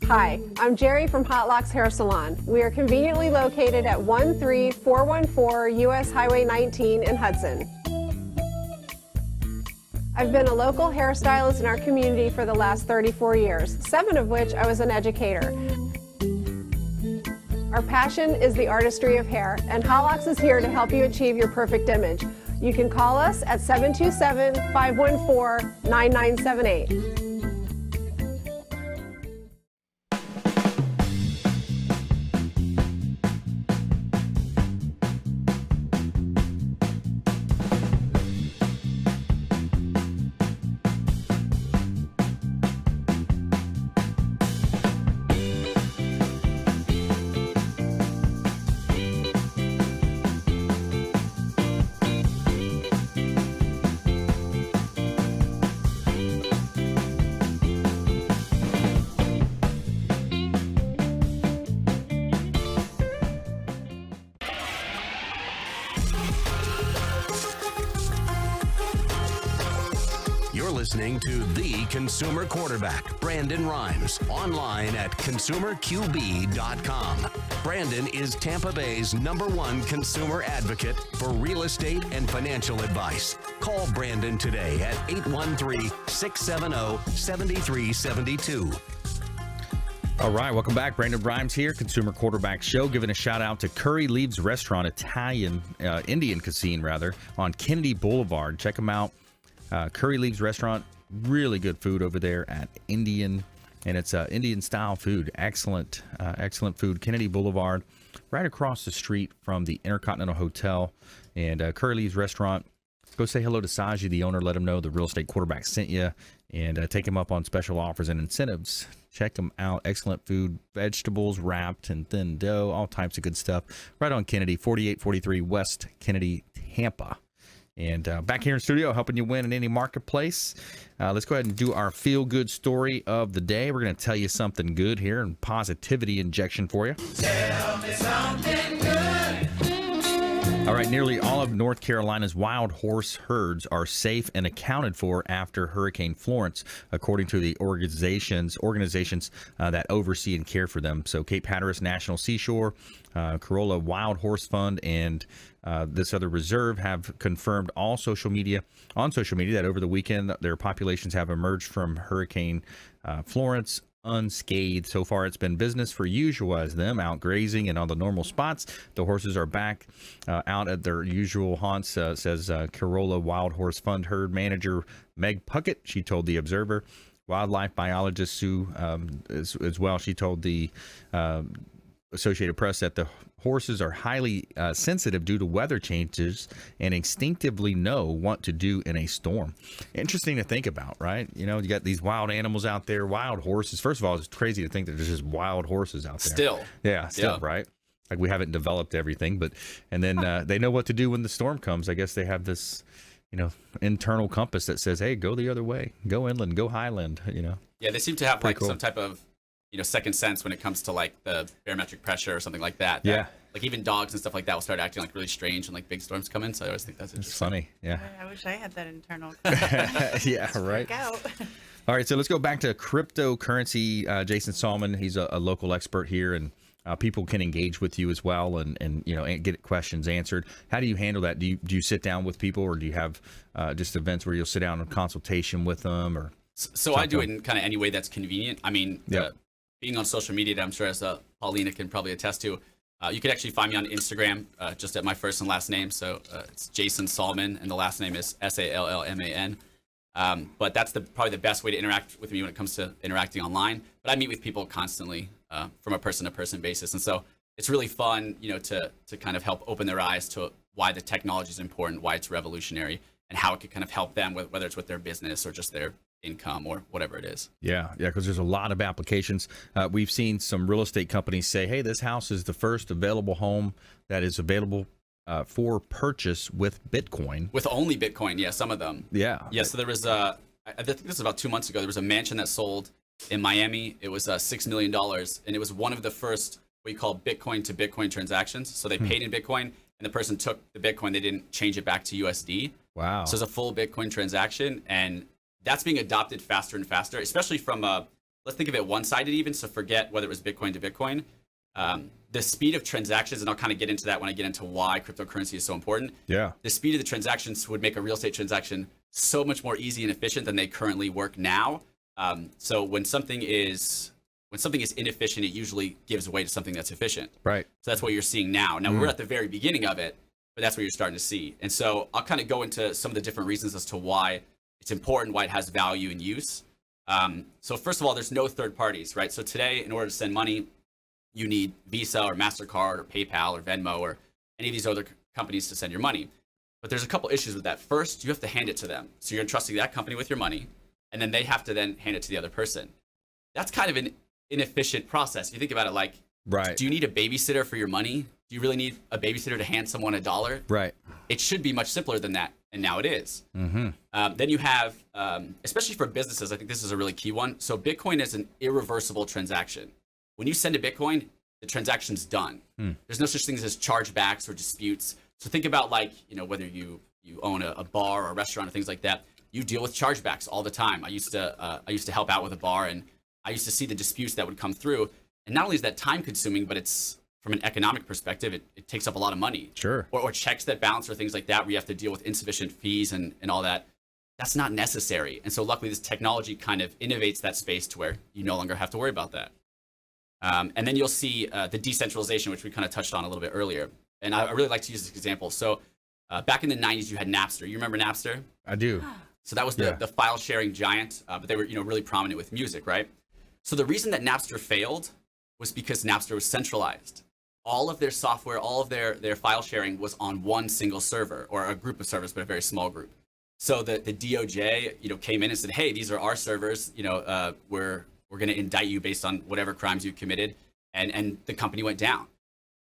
Hi, I'm Jerry from Hot Locks Hair Salon. We are conveniently located at 13414 US Highway 19 in Hudson. I've been a local hairstylist in our community for the last 34 years, 7 of which I was an educator. Our passion is the artistry of hair, and Hot Locks is here to help you achieve your perfect image. You can call us at 727-514-9978. Listening to the Consumer Quarterback, Brandon Rhymes, online at consumerqb.com. Brandon is Tampa Bay's #1 consumer advocate for real estate and financial advice. Call Brandon today at 813-670-7372. All right, welcome back. Brandon Rhymes here, Consumer Quarterback Show, giving a shout out to Curry Leaves Restaurant, Indian cuisine rather, on Kennedy Boulevard. Check them out. Curry Leaves Restaurant, really good food over there at Indian, and it's Indian style food. Excellent food. Kennedy Boulevard, right across the street from the Intercontinental Hotel, and Curry Leaves Restaurant. Go say hello to Saji, the owner. Let him know the Real Estate Quarterback sent you, and take him up on special offers and incentives. Check them out. Excellent food, vegetables wrapped in thin dough, all types of good stuff. Right on Kennedy, 4843 West Kennedy, Tampa. And back here in studio, helping you win in any marketplace. Let's go ahead and do our feel-good story of the day. We're going to tell you something good here and positivity injection for you. Tell me something good. All right, nearly all of North Carolina's wild horse herds are safe and accounted for after Hurricane Florence, according to the organizations that oversee and care for them. So Cape Hatteras National Seashore, Corolla Wild Horse Fund, and this other reserve have confirmed on social media that over the weekend their populations have emerged from Hurricane Florence unscathed. So far, it's been business for usual as them out grazing and on the normal spots. The horses are back out at their usual haunts, says Corolla Wild Horse Fund herd manager Meg Puckett. She told the Observer. Wildlife biologist Sue as well. She told the Associated Press that the horses are highly sensitive due to weather changes and instinctively know what to do in a storm. Interesting to think about, right? You know, you got these wild animals out there, wild horses. First of all, it's crazy to think that there's just wild horses out there. Still. Yeah, right? Like we haven't developed everything, and then they know what to do when the storm comes. I guess they have this, internal compass that says, hey, go the other way, go inland, go highland, Yeah, they seem to have Pretty cool. some type of second sense when it comes to like the barometric pressure or something like that. Yeah. Like even dogs and stuff like that will start acting like really strange when like big storms come in. So I always think that's interesting. It's funny. Yeah. I wish I had that internal. Yeah, right. All right, so let's go back to cryptocurrency. Jason Sallman, he's a local expert here, and people can engage with you as well and get questions answered. How do you handle that? Do you sit down with people, or do you have just events where you'll sit down in consultation with them? Or so I do it in kind of any way that's convenient. I mean, being on social media, I'm sure as Paulina can probably attest to, you can actually find me on Instagram just at my first and last name. So it's Jason Sallman, and the last name is Sallman. But that's probably the best way to interact with me when it comes to interacting online. But I meet with people constantly from a person-to-person basis. And so it's really fun, to kind of help open their eyes to why the technology is important, why it's revolutionary, and how it could kind of help them, whether it's with their business or just their income or whatever it is. Yeah, because there's a lot of applications. We've seen some real estate companies say, hey, this house is the first available home that is available for purchase with Bitcoin. With only Bitcoin, yeah, some of them. Yeah. Yeah, so there was, I think this was about 2 months ago, there was a mansion that sold in Miami. It was $6 million, and it was one of the first what you call Bitcoin to Bitcoin transactions. So they paid in Bitcoin, and the person took the Bitcoin, they didn't change it back to USD. Wow. So it's a full Bitcoin transaction, and that's being adopted faster and faster, especially from, let's think of it one-sided even, so forget whether it was Bitcoin to Bitcoin. The speed of transactions, and I'll kind of get into that when I get into why cryptocurrency is so important. Yeah. The speed of the transactions would make a real estate transaction so much more easy and efficient than they currently work now. So when something is inefficient, it usually gives way to something that's efficient. Right. So that's what you're seeing now. Now we're at the very beginning of it, but that's what you're starting to see. And so I'll kind of go into some of the different reasons as to why it's important, why it has value and use. So first of all, there's no third parties, right? So today, in order to send money, you need Visa or MasterCard or PayPal or Venmo or any of these other companies to send your money. But there's a couple issues with that. First, you have to hand it to them. So you're entrusting that company with your money, and then they have to then hand it to the other person. That's kind of an inefficient process. If you think about it, like, right. Do you need a babysitter for your money? Do you really need a babysitter to hand someone $1? Right. It should be much simpler than that, and now it is. Then you have, especially for businesses, I think this is a really key one. So Bitcoin is an irreversible transaction. When you send a Bitcoin, the transaction's done. There's no such things as chargebacks or disputes. So think about whether you own a bar or a restaurant or things like that. You deal with chargebacks all the time. I used to help out with a bar, and I used to see the disputes that would come through. And not only is that time consuming, but it's from an economic perspective, it takes up a lot of money. Sure. Or checks that bounce or things like that, where you have to deal with insufficient fees and all that. That's not necessary. And so luckily this technology kind of innovates that space to where you no longer have to worry about that. And then you'll see the decentralization, which we kind of touched on a little bit earlier. And I really like to use this example. So back in the 90s, you had Napster. You remember Napster? I do. So that was the file sharing giant, but they were really prominent with music, right? So the reason that Napster failed was because Napster was centralized. all of their software, all of their file sharing was on one single server, or a group of servers, but a very small group. So the DOJ, came in and said, hey, these are our servers. We're going to indict you based on whatever crimes you committed. And the company went down.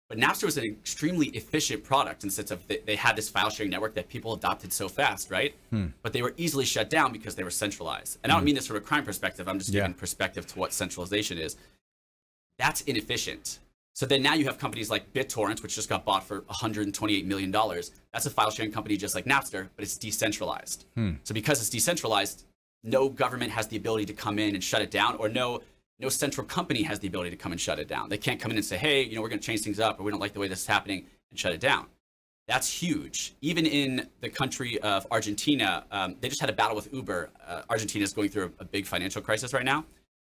But Napster was an extremely efficient product in the sense of they had this file sharing network that people adopted so fast, right? But they were easily shut down because they were centralized. And I don't mean this from a crime perspective. I'm just giving perspective to what centralization is. That's inefficient. So then now you have companies like BitTorrent, which just got bought for $128 million. That's a file sharing company just like Napster, but it's decentralized. So because it's decentralized, no government has the ability to come in and shut it down, or no central company has the ability to come and shut it down. They can't come in and say, hey, we're going to change things up, or we don't like the way this is happening, and shut it down. That's huge. Even in the country of Argentina, they just had a battle with Uber. Argentina is going through a big financial crisis right now.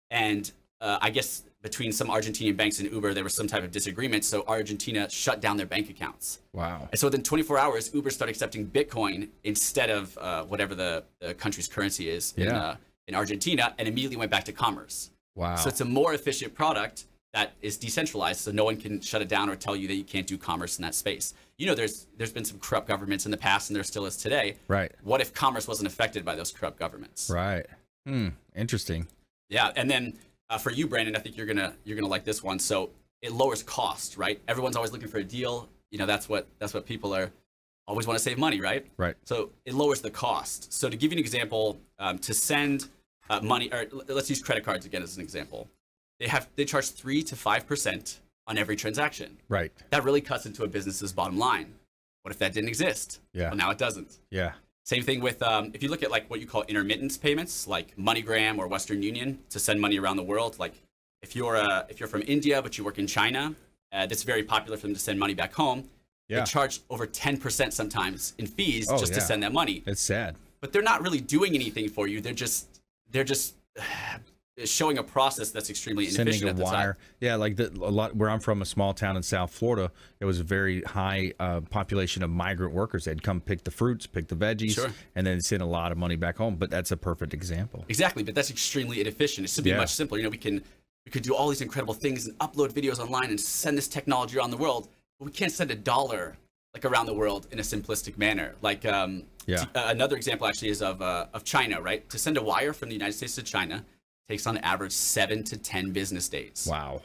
And I guess between some Argentinian banks and Uber, there was some type of disagreement. So Argentina shut down their bank accounts. Wow. And so within 24 hours, Uber started accepting Bitcoin instead of whatever the country's currency is in Argentina, and immediately went back to commerce. Wow. So it's a more efficient product that is decentralized, so no one can shut it down or tell you that you can't do commerce in that space. There's been some corrupt governments in the past, and there still is today. Right. What if commerce wasn't affected by those corrupt governments? Right. Interesting. Yeah, and then for you, Brandon, I think you're gonna like this one. So it lowers cost, right? Everyone's always looking for a deal. That's what people are always want to save money, right? Right. So it lowers the cost. So to give you an example, to send money, or let's use credit cards again as an example. They charge 3 to 5% on every transaction. Right. That really cuts into a business's bottom line. What if that didn't exist? Yeah. Well, now it doesn't. Yeah. Same thing with if you look at like what you call intermittence payments, like MoneyGram or Western Union, to send money around the world. Like if you're from India but you work in China, that's very popular for them to send money back home. Yeah. They charge over 10% sometimes in fees to send that money. It's sad. But they're not really doing anything for you. They're just showing a process that's extremely inefficient. Sending a wire. Yeah, like a lot where I'm from, a small town in South Florida, it was a very high population of migrant workers. They'd come pick the fruits, pick the veggies, and then send a lot of money back home. But that's a perfect example. Exactly, but that's extremely inefficient. It should be much simpler. We could do all these incredible things and upload videos online and send this technology around the world, but we can't send $1 like around the world in a simplistic manner. Like another example actually is of China, right? To send a wire from the United States to China takes on average 7 to 10 business days. Wow.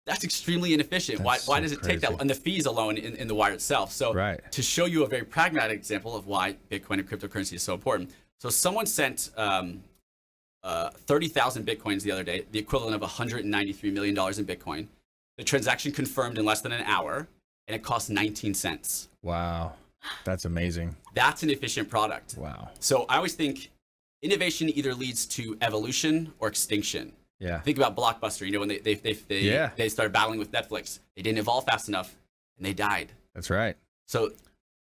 That's extremely inefficient. Why does it take that? And the fees alone in the wire itself. So to show you a very pragmatic example of why Bitcoin and cryptocurrency is so important. So someone sent 30,000 Bitcoins the other day, the equivalent of $193 million in Bitcoin. The transaction confirmed in less than an hour, and it cost 19 cents. Wow. That's amazing. That's an efficient product. Wow. So I always think innovation either leads to evolution or extinction. Yeah. Think about Blockbuster. When they started battling with Netflix, they didn't evolve fast enough, and they died. That's right. So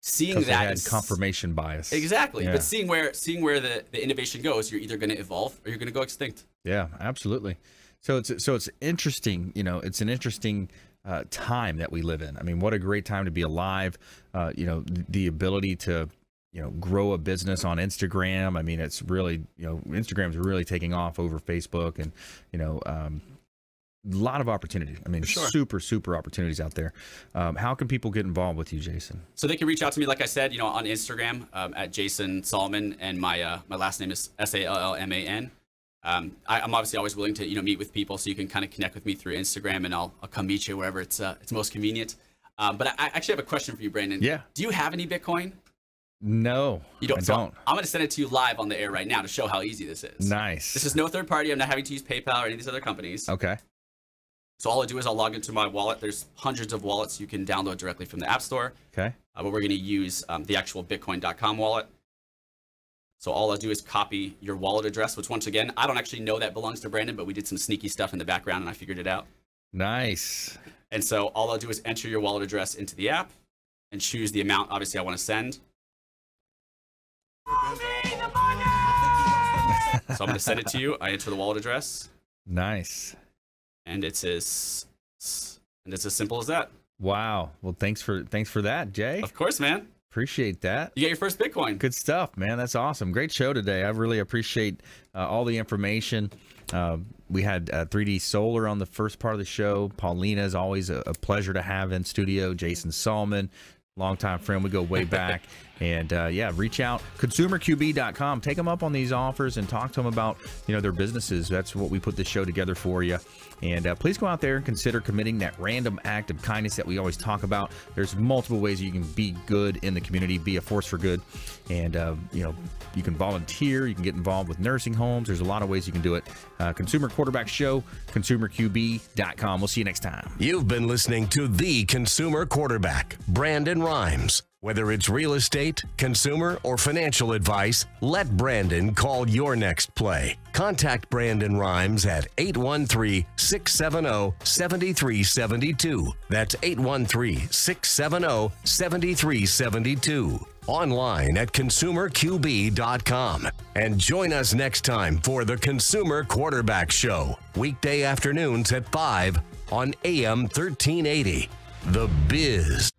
seeing that they had confirmation bias. Exactly. Yeah. But seeing where the innovation goes, you're either going to evolve or you're going to go extinct. Yeah, absolutely. So it's interesting. It's an interesting time that we live in. I mean, what a great time to be alive. The ability to grow a business on Instagram. I mean, it's really, Instagram's really taking off over Facebook, and, a lot of opportunity. I mean, super opportunities out there. How can people get involved with you, Jason? So they can reach out to me, like I said, on Instagram at Jason Sallman, and my last name is Sallman. I'm obviously always willing to meet with people, so you can kind of connect with me through Instagram, and I'll come meet you wherever it's most convenient. But I actually have a question for you, Brandon. Yeah. Do you have any Bitcoin? No, you don't. I So don't. I'm going to send it to you live on the air right now to show how easy this is. Nice. This is no third party. I'm not having to use PayPal or any of these other companies. Okay. So all I do is I'll log into my wallet. There's hundreds of wallets you can download directly from the App Store. Okay. But we're going to use the actual Bitcoin.com wallet. So all I'll do is copy your wallet address, which once again, I don't actually know that belongs to Brandon, but we did some sneaky stuff in the background and I figured it out. Nice. And so all I'll do is enter your wallet address into the app and choose the amount, obviously, I want to send. So I'm going to send it to you. I enter the wallet address. Nice. And it's as simple as that. Wow. Well, thanks for that, Jay. Of course, man. Appreciate that. You get your first Bitcoin. Good stuff, man. That's awesome. Great show today. I really appreciate all the information. We had 3D Solar on the first part of the show. Paulina is always a pleasure to have in studio. Jason Sallman, longtime friend. We go way back. And yeah, reach out, consumerqb.com. Take them up on these offers and talk to them about, you know, their businesses. That's what we put this show together for you. And please go out there and consider committing that random act of kindness that we always talk about. There's multiple ways you can be good in the community, be a force for good. And, you know, you can volunteer. You can get involved with nursing homes. There's a lot of ways you can do it. Consumer Quarterback Show, consumerqb.com. We'll see you next time. You've been listening to The Consumer Quarterback, Brandon Rhymes. Whether it's real estate, consumer, or financial advice, let Brandon call your next play. Contact Brandon Rhymes at 813-670-7372. That's 813-670-7372. Online at consumerqb.com. And join us next time for the Consumer Quarterback Show. Weekday afternoons at 5 on AM 1380. The Biz.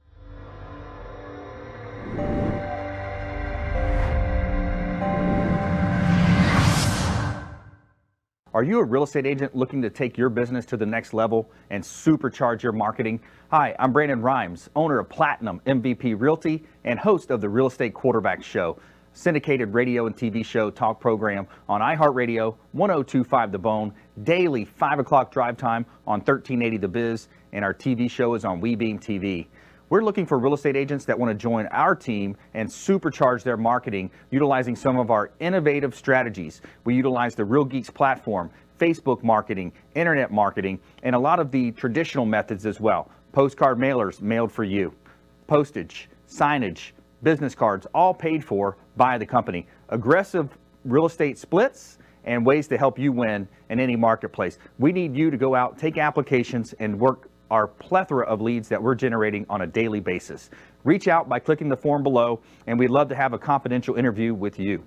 Are you a real estate agent looking to take your business to the next level and supercharge your marketing? Hi, I'm Brandon Rhymes, owner of Platinum MVP Realty and host of the Real Estate Quarterback Show, syndicated radio and TV show talk program on iHeartRadio, 1025 The Bone, daily 5 o'clock drive time on 1380 The Biz, and our TV show is on WeBeam TV. We're looking for real estate agents that want to join our team and supercharge their marketing utilizing some of our innovative strategies. We utilize the Real Geeks platform, Facebook marketing, internet marketing, and a lot of the traditional methods as well. Postcard mailers mailed for you, postage, signage, business cards, all paid for by the company. Aggressive real estate splits and ways to help you win in any marketplace. We need you to go out, take applications, and work our plethora of leads that we're generating on a daily basis. Reach out by clicking the form below, and we'd love to have a confidential interview with you.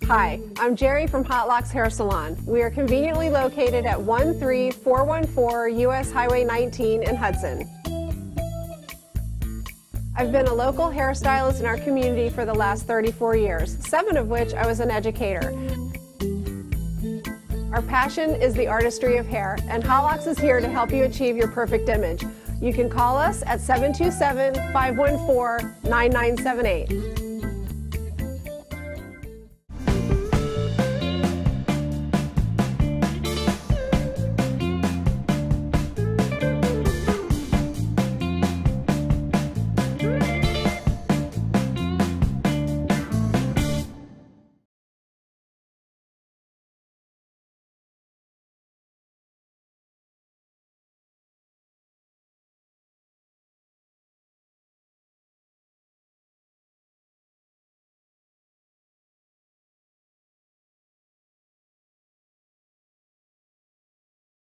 Hi, I'm Jerry from Hot Locks Hair Salon. We are conveniently located at 13414 US Highway 19 in Hudson. I've been a local hairstylist in our community for the last 34 years, 7 of which I was an educator. Our passion is the artistry of hair, and Hot Locks is here to help you achieve your perfect image. You can call us at 727-514-9978.